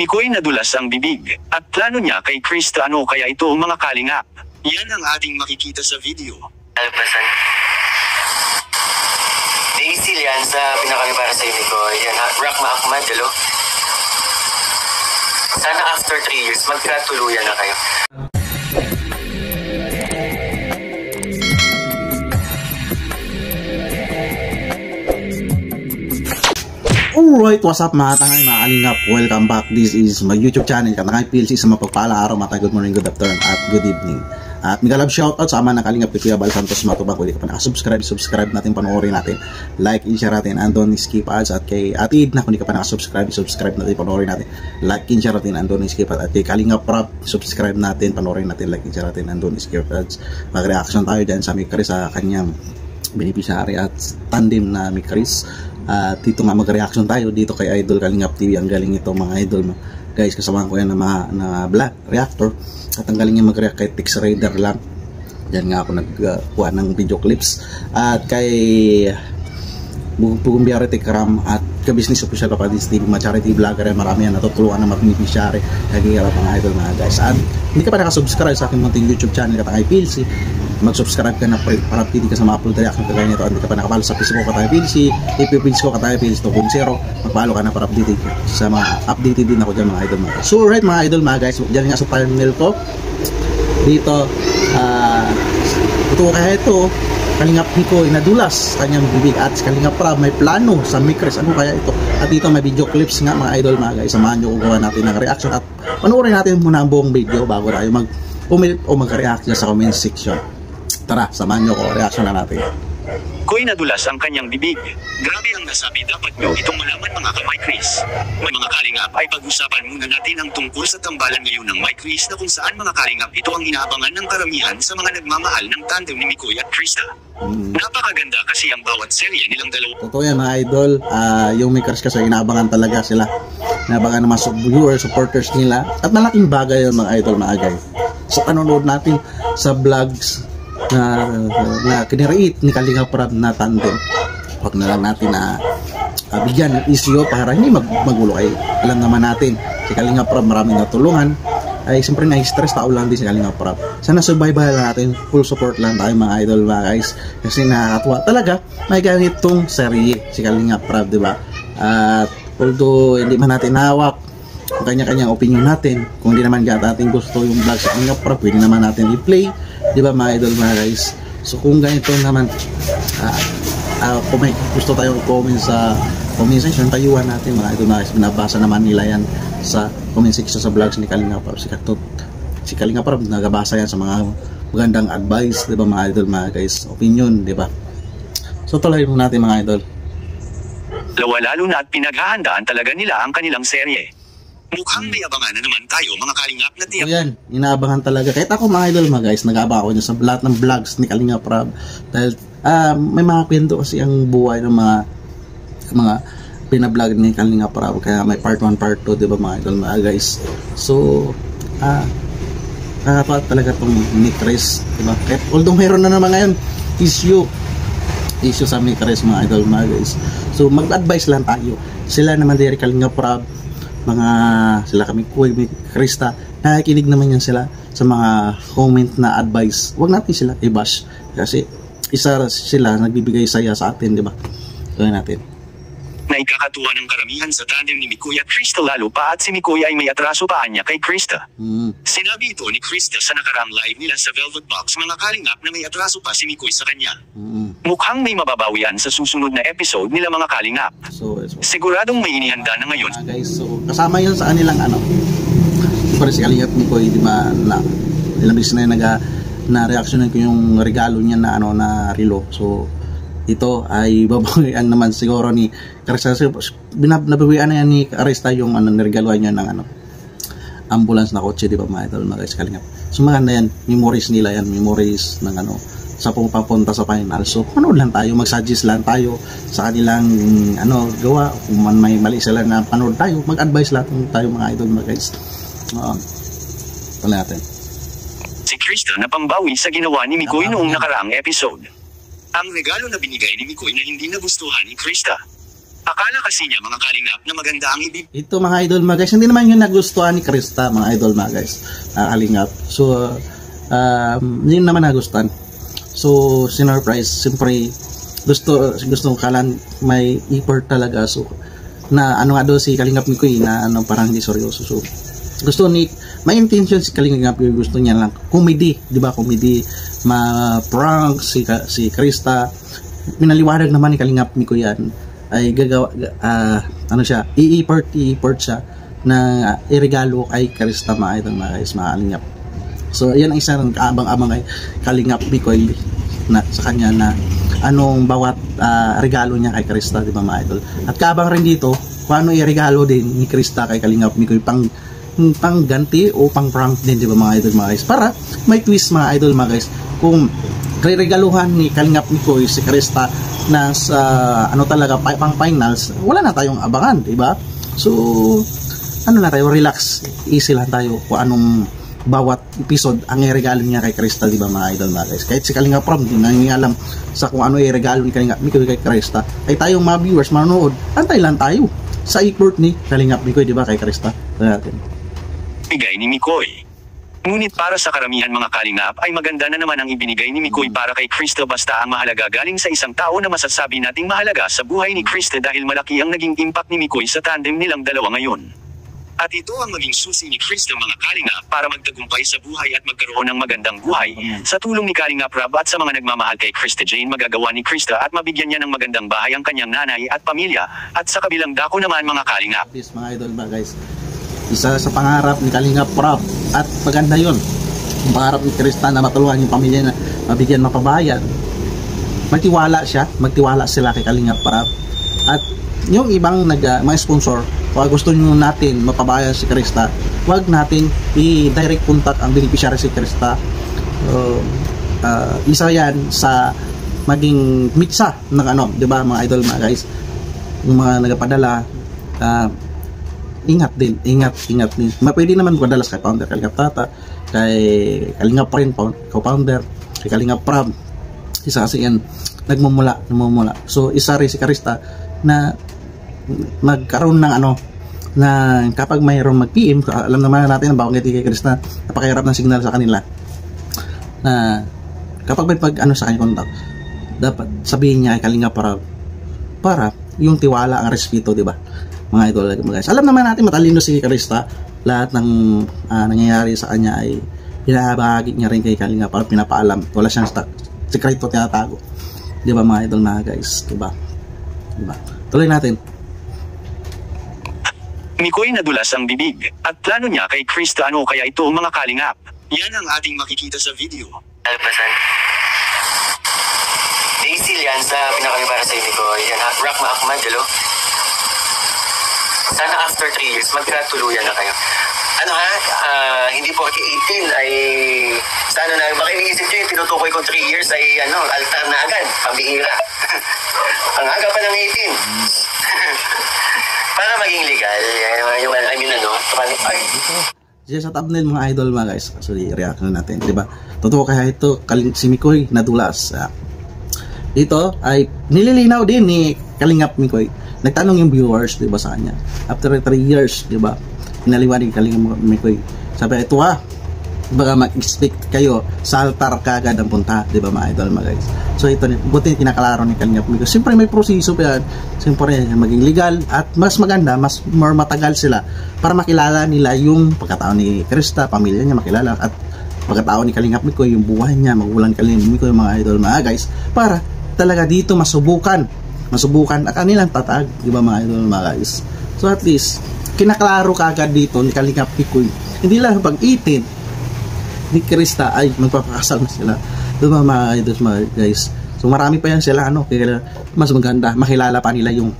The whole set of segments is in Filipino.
Mikoy nadulas ang bibig, at plano niya kay Krista. Ano kaya ito mga kalingap? Yan ang ating makikita sa video. Alpasan. Daisy yan sa pinakami para sa Mikoy. Yan ha, Rock Ahmad, hello? Sana after 3 years, magkatuluyan na kayo. Alright, what's up mga tangay, mga kalingap? Welcome back. This is my YouTube channel, Katangay PLC. Sa mapagpalang araw, mga good morning, good afternoon, at good evening. At mga love shoutout sa ama ng kalingap kay Kuya Bal Santos Matubang. Kung di ka pa nakasubscribe, subscribe natin, panoorin natin, like and share natin, and don't skip ads. At kay Ate Edna, kung di ka pa nakasubscribe, subscribe natin, panoorin natin, like and share natin, and don't skip ads. At kay Kalingap Prab, subscribe natin, panoorin natin, like and share natin, and don't skip ads. Mag-reaction tayo dyan sa Mikris sa kanyang beneficiary at tandem na Mikris. At dito nga mag-reaction tayo dito kay Idol Kalingap TV. Ang galing ito mga idol, guys. Kasama ko yan na black reactor. At ang galing niya mag-react kay Tix Raider lang. Yan nga ako nagkuha ng video clips. At kay Pugumbiyari Tikram at ka-business official pa din TV, ma-charity vlogger. Marami yan natutulungan na ma-beneficiary. Nagigilap mga idol mga guys. At hindi ka pa nakasubscribe sa aking munting YouTube channel, Katangay PLC, mag-subscribe ka na para pili ka sa mga upload reaction kagaya nito. Hindi ka pa nakapalo sa Facebook ko, Katangay PLC, FB ko, Katangay PLC 2.0, magpalo ka na para updated sa mga updated din ako dyan mga idol mga guys. So alright mga idol mga guys, dyan nga sa thumbnail ko dito, ito kaya ito Kalingap Mikoy nadulas kanyang bibig at Kalingap Prab may plano sa Mikris. Ano kaya ito? At dito may video clips nga mga idol mga guys. Samahan nyo kung gawa natin ng reaction at panoorin natin muna ang buong video bago tayo mag-comment o mag-react sa comment section. Tara, samahan nyo ko, reaction na natin. Koy nadulas ang kanyang bibig. Grabe ang nasabi, dapat nyo itong malaman mga ka-Mikris. May mga kalingap ay pag-usapan muna natin ang tungkol sa tambalan ngayon ng Mikris na kung saan mga kalingap ito ang inaabangan ng karamihan sa mga nagmamahal ng tandem ni Mikoy at Krista. Napakaganda kasi ang bawat serye nilang dalawa. Totoo yan mga idol, yung Mikris kasi inaabangan talaga sila. Inaabangan ng mga viewers, supporters nila. At malaking bagay yung mga idol mga guys. So panonood natin sa vlogs na kinireit ni Kalingap Prab na tandem. Huwag na lang natin na bigyan ng issue para hindi magulo kayo. Alam naman natin si Kalingap Prab maraming natulungan, ay siyempre na-stress, tao lang din si Kalingap Prab. Sana survival lang natin, full support lang tayo mga idol mga guys, kasi nakakatuwa talaga may ganitong serye si Kalingap Prab, diba? At although hindi man natin hawak ang kanya-kanyang opinion natin, kung hindi naman natin gusto yung vlog sa Kalingap Prab, pwede naman natin i-play, diba mga idol mga guys? So kung ganito naman, kung may gusto tayong comment sa comment section, tayuan natin mga idol mga guys. Binabasa naman nila yan sa comment section sa vlogs ni Kalingap Prab. Si Kalingap Prab nagabasa yan sa mga magandang advice, diba mga idol mga guys, opinion, diba? So tuloy mo natin mga idol. Lalo na at pinaghahandaan talaga nila ang kanilang serye. Mukhang may abangan na naman tayo mga kalingap na tiyak. So yan, inaabangan talaga. Kahit ako mga idol mga guys, nag-aabang ako sa lahat ng vlogs ni Kalingap Prab. Dahil may mga kwento kasi ang buhay ng mga pinablog ni Kalingap Prab. Kaya may part 1, part 2, diba mga idol mga guys. So, kakatawa talaga itong Mikris, diba? Kahit although mayroon na naman ngayon issue sa Mikris mga idol mga guys. So, mag-advise lang tayo. Sila naman din Kalingap Prab, sila kami Kuy, Krista, nakikinig naman yan sila sa mga comment na advice. Huwag natin sila i-bash kasi isa sila nagbibigay saya sa atin, di ba? Gawin natin. Na ikakatuwa ng karamihan sa tandem ni Mikoy at Krista, lalo pa at si Mikoy ay may atraso pa niya kay Krista. Sinabi ito ni Krista sa nakaraang live nila sa Velvet Box mga kalingap na may atraso pa si Mikoy sa kanya. Mukhang may mababawian sa susunod na episode nila mga kalingap. So, siguradong may inihanda na ngayon. Guys, so kasama yun sa kanilang para si Kalingap Mikoy, di ba, na ilang beses na yun na-reactionan ko yung regalo niya na na relo. So ito ay babawian naman siguro ni Krista. Nabawian na yan ni Krista yung niregaluhan niya ng ambulance na kotse, di ba mga idol mga guys, Kalingap. So maganda yan, memories nila yan, memories ng sa papunta sa final. So manood lang tayo, mag-suggest lang tayo sa kanilang gawa. Kung man may mali sila na panood tayo, mag-advise lang tayo mga idol mga guys. Tuloy natin. Si Krista na pambawi sa ginawa ni Mikoy noong nakaraang episode. Ang regalo na binigay ni Mikoy na hindi nagustuhan ni Krista. Akala kasi niya mga kalingap na maganda ang ibig. Ito mga idol mga guys, hindi naman yung nagustuhan ni Krista mga idol mga guys, kalingap. So, yun naman nagustuhan. So, sinurprise, siyempre, gusto kalan may effort talaga. So, na ano nga daw si Kalingap Mikoy na ano parang hindi seryoso. So, gusto ni may intention si Kalingap Mikoy, gusto niya lang comedy, di ba? Comedy, ma-prank si Krista. Pinaliwanag naman ni Kalingap Mikoy yan ay gagawa ano siya, i-effort siya na iregalo kay Krista mga idol mga guys, mga Kalingap. So, yan ang isang kaabang-abang kay Kalingap Mikoy na sa kanya na anong bawat regalo niya kay Krista, di ba mga idol? At kaabang rin dito kung ano i-regalo din ni Krista kay Kalingap Mikoy pang ganti o pang prank din, di ba mga idol mga guys? Para may twist mga idol mga guys, kung re-regaluhan ni Kalingap Mikoy si Krista na sa ano talaga pang finals, wala na tayong abangan, di ba? So ano na tayo, relax, easy lang tayo kung anong bawat episode ang i-regalo niya kay Krista, di ba mga idol mga guys? Kahit si Kalingap Rob din nangingalam sa kung ano i-regalo ni Kalingap Mikoy kay Krista, ay tayong mga viewers manonood, antay lang tayo sa effort ni Kalingap Mikoy, di ba, kay Krista natin. Bigay ni Mikoy. Ngunit para sa karamihan mga kalingap ay maganda na naman ang ibinigay ni Mikoy para kay Krista, basta ang mahalaga galing sa isang tao na masasabi nating mahalaga sa buhay ni Krista dahil malaki ang naging impact ni Mikoy sa tandem nilang dalawa ngayon. At ito ang maging susi ni Krista mga kalingap para magtagumpay sa buhay at magkaroon ng magandang buhay. Sa tulong ni Kalingap Rob at sa mga nagmamahal kay Krista Jane, magagawa ni Krista at mabigyan niya ng magandang bahay ang kanyang nanay at pamilya. At sa kabilang dako naman mga kalingap, Please mga idol ba guys, isa sa pangarap ni Kalingap Rob at maganda yun, ang pangarap ni Krista na matulungan yung pamilya na mabigyan mapabayan. Magtiwala sila kay Kalingap Rob. At yung ibang mga sponsor, kung gusto nyo natin mapabayan si Krista, wag natin i-direct contact ang beneficiary si Krista. Isa yan sa maging mitsa ng ano, di ba mga idol mga guys, yung mga nagapadala, ingat din. Pwede naman magpadala kay Founder Kalingap Tata, kay Kalingap rin co-founder, kay Kalingap Rob. Isa kasi yan nagmumula. So isa rin si Krista na magkaroon ng ano, na kapag mayroong mag-PM, alam naman natin ang bawang kay Krista, napakahirap ng signal sa kanila, na kapag may ano sa kanya contact, dapat sabihin niya ay Kalingap Rob para yung tiwala, ang respeto, di ba mga idol guys? Alam naman natin matalino si Krista, lahat ng nangyayari sa kanya ay pinabahagi niya rin kay Kalingap para pinapaalam, wala siyang sekreto tinatago, di ba mga idol mga guys, di ba? Tuloy natin. Mikoy nadulas ang bibig at plano niya kay Krista. Ano kaya ito mga kalingap? Yan ang ating makikita sa video. Alpasan. Daisy yan sa pinakami para sa ibig ko. Yan ha, Rock Ahmad, hello. Sana after 3 years, magkatuluyan na kayo. Ano ha, hindi po 18 ay, sana na, baka iniisip nyo yung tinutukoy kong 3 years ay, altar na agad, pambihira. Ang aga pa ng 18. Para maging legal, Diyan sa thumbnail mga idol mga guys, so reaction natin, di ba? Totoo kaya ito, si Mikoy nadulas. Ito ay nililinaw din ni Kalingap Mikoy. Nagtanong yung viewers, di ba, sa kanya. After 3 years, di ba? Pinaliwanag Kalingap Mikoy. Sabi, ito baka mag-expect kayo sa altar kagad ang punta, di ba mga idol mga guys? So ito, buti kinakalaro ni Kalingap Mikoy. Siyempre may proseso pa yan, siyempre maging legal at mas maganda, mas more matagal sila para makilala nila yung pagkatao ni Krista, pamilya niya makilala, at pagkatao ni Kalingap Mikoy, yung buhay niya, magulang Kalingap Mikoy mga idol mga guys, para talaga dito masubukan at kanilang tatag, di ba mga idol mga guys? So at least kinaklaro kagad dito ni Kalingap Mikoy, hindi lang pag 18 ni Krista ay magpapakasal na sila, di ba mga idol mga guys? So marami pa yan sila, kaya mas maganda makilala pa nila yung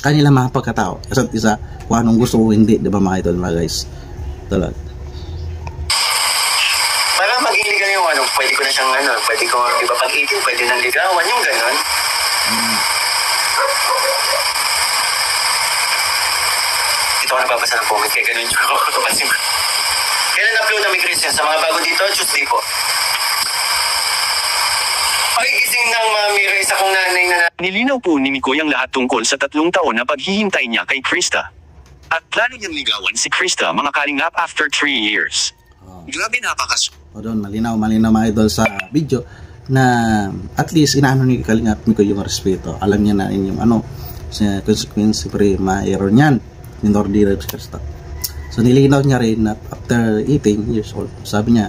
kanilang mga pagkatao isa't isa, kung anong gusto o hindi, di ba mga idol mga guys? Talaga para maging legal yung pwede ko na siyang pwede ko, di ba pag 18 pwede nang ligawan yung ganon. Ito ako nababasa ng comment, kaya ganun yung ako kapasin. Kailan na-upload namin Christian? Sa mga bago dito, Tuesday po. Ay, gising ng mami, isa kong nanay na Nilinaw po ni Mikoy ang lahat tungkol sa 3 taon na paghihintay niya kay Krista. At plano niyang ligawan si Krista mga kalingap after 3 years. Grabe O doon, malinaw mga idol sa video na at least inaano ni Kalingap Mikoy yung respeto. Alam niya na yung sa consequence pre mayroon yan in order si Krista. So nilinaw niya rin na after 18 years old, sabi niya,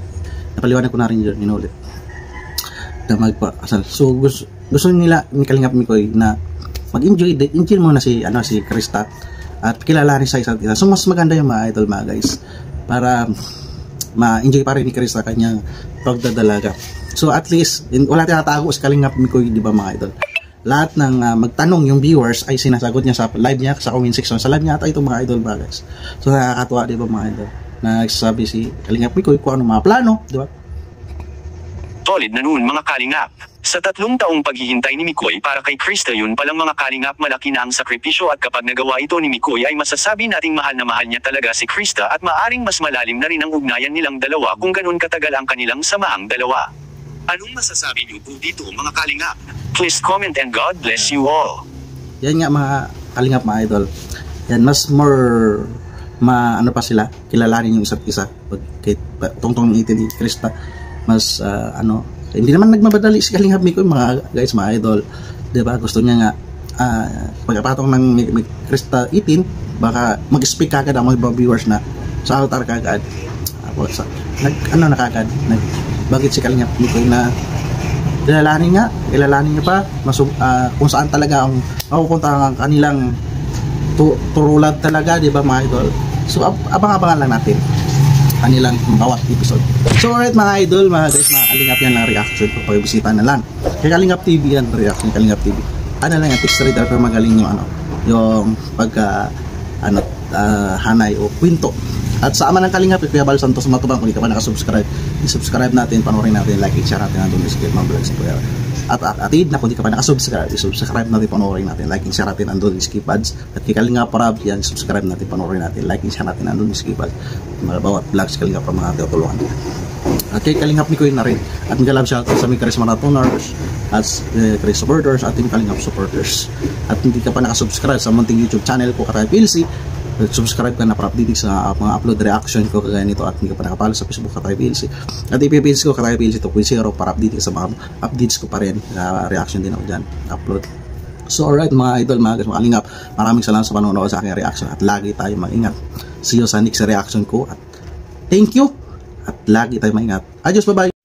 napaliwanag ko na rin yun, inulit na magpakasal. So gusto nila ni Kalingap Mikoy na mag-enjoy muna si Krista at kilalanin sa isa't isa. So mas maganda yung mga idol mga guys para ma-enjoy pa rin ni Krista kanyang pagdadalaga. So at least wala tinatago si Kalingap Mikoy, di ba mga idol? Lahat ng magtanong yung viewers ay sinasagot niya sa live niya, sa comment section. Sa live niya ata itong mga idol mga guys. So nakakatuwa, di ba mga idol? Nagsasabi si Kalingap Mikoy kung ano mga plano, di ba? Solid na noon mga kalingap. Sa 3 taong paghihintay ni Mikoy para kay Krista, yun palang mga kalingap, malaki na ang sakripisyo at kapag nagawa ito ni Mikoy ay masasabi nating mahal na mahal niya talaga si Krista at maaring mas malalim na rin ang ugnayan nilang dalawa kung ganun katagal ang kanilang samahang dalawa. Anong masasabi niyo po dito mga kalingap? Please comment and God bless you all. Yan nga mga kalingap mga idol. Yan mas more pa sila, kilalanin yung isa't isa. Tungtong ni Krista mas hindi naman nagmabadali si Kalingap Mikoy mga guys, mga idol, diba? Gusto niya nga pagkapatong ng Krista 18 baka mag-speak kagad ang mga viewers na sa altar kagad bakit si Kalingap Mikoy na kilalanin niya pa kung saan talaga ang mapupunta ang kanilang turulad talaga, diba mga idol? So abang-abangan lang natin kanilang bawat episode. So alright mga idol, mga guys, mga Kalingap, yan lang reaction ko. Pag-bisita na lang kay Kalingap TV, yan reaction Kalingap TV. Lang yan, text reader, pero magaling yung pagka hanay o kwento. At sa ama ng Kalingap, Kuya Bal Santos Matubang, kung di ka pa nakasubscribe, i-subscribe natin, panoorin natin, like, share natin ang Skip mga vlogs. At atid na kung di ka pa nakasubscribe, i-subscribe natin, panoorin natin, like, share natin ang Skip ads. At kay Kalingap Parab, yan, subscribe natin, panoorin natin, like, share natin ang Skip ads. Mga bawat vlogs Kalingap para mga tutulungan. At kay Kalingap Mikoy na rin. At mga love shoutout sa mga Chris Marathoners at Chris supporters at Team Kalingap supporters. At hindi ka pa nakasubscribe sa munting YouTube channel ko, Katay PLC, subscribe ka na para update sa mga upload reaction ko kagaya nito. At hindi ka pa nakapalo sa Facebook Katay PLC at ipipils ko Katay PLC 2.0 para update ka sa mga updates ko pa rin. Reaction din ako dyan, upload. So alright mga idol, mga guys, mga Kalingap, maraming salamat sa panonood sa aking reaction at lagi tayo mag-ingat. See you sa next reaction ko at thank you at lagi tayo mag-ingat. Adios, bye bye.